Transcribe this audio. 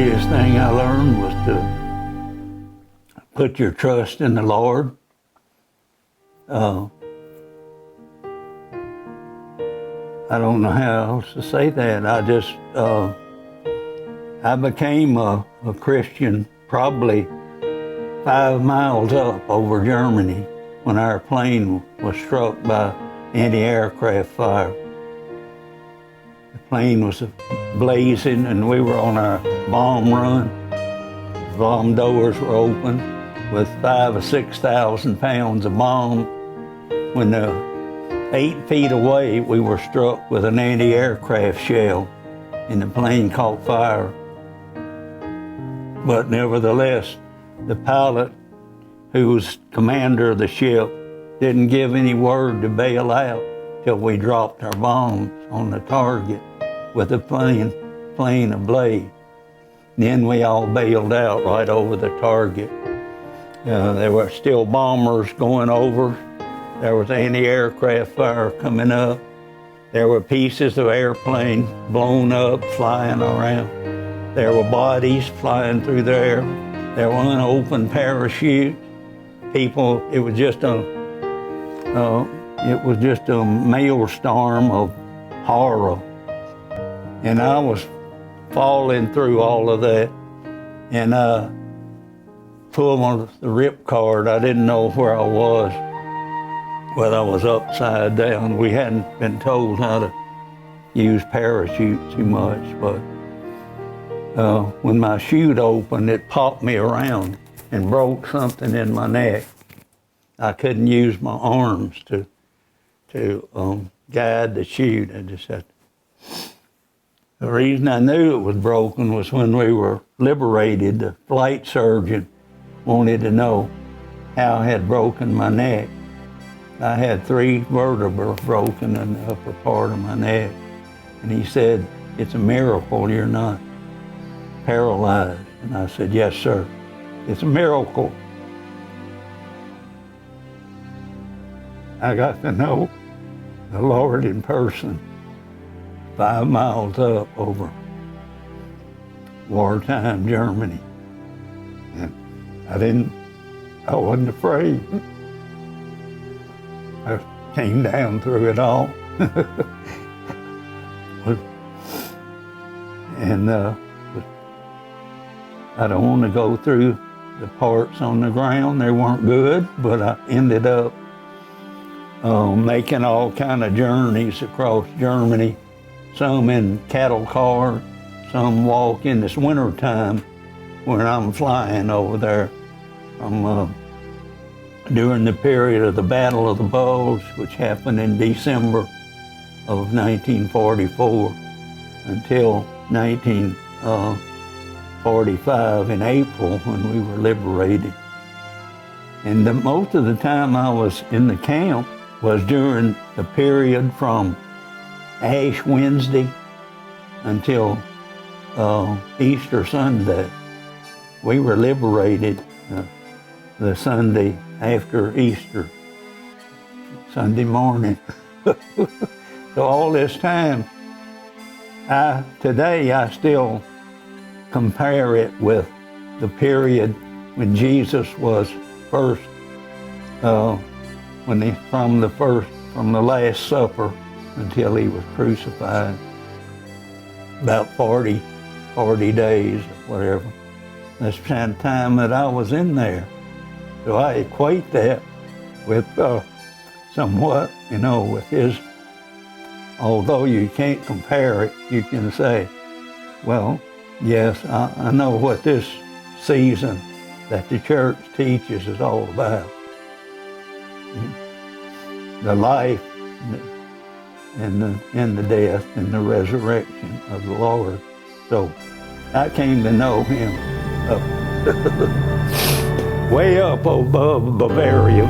greatest thing I learned was to put your trust in the Lord. I don't know how else to say that. I became a Christian probably 5 miles up over Germany when our plane was struck by anti-aircraft fire. The plane was blazing and we were on our bomb run. The bomb doors were open with 5,000 or 6,000 pounds of bomb. When 8 feet away, we were struck with an anti-aircraft shell and the plane caught fire. But nevertheless, the pilot, who was commander of the ship, didn't give any word to bail out till we dropped our bombs on the target with the plane ablaze. Then we all bailed out right over the target. There were still bombers going over. There was anti-aircraft fire coming up. There were pieces of airplane blown up, flying around. There were bodies flying through the air. There were unopened parachutes. People, it was just a maelstrom of horror. And I was falling through all of that. And I pulled on the rip cord. I didn't know where I was, whether I was upside down. We hadn't been told how to use parachutes too much, but when my chute opened, it popped me around and broke something in my neck. I couldn't use my arms to guide the chute. I just had to. The reason I knew it was broken was when we were liberated, the flight surgeon wanted to know how I had broken my neck. I had 3 vertebrae broken in the upper part of my neck. And he said, "It's a miracle you're not paralyzed." And I said, "Yes, sir, it's a miracle." I got to know the Lord in person 5 miles up over wartime Germany. And I wasn't afraid. I came down through it all. And I don't want to go through the parts on the ground. They weren't good, but I ended up making all kind of journeys across Germany, some in cattle cars, some walk in this winter time when I'm flying over there. During the period of the Battle of the Bulge, which happened in December of 1944 until 1945 in April when we were liberated. And most of the time I was in the camp was during the period from Ash Wednesday until Easter Sunday. We were liberated the Sunday after Easter, Sunday morning. So all this time, today I still compare it with the period when Jesus was first, from the Last Supper until he was crucified, about 40 days or whatever. That's the time that I was in there. So I equate that with somewhat, with his, although you can't compare it, you can say, well, yes, I know what this season that the church teaches is all about. The life and the death and the resurrection of the Lord. So I came to know him way up above Bavaria.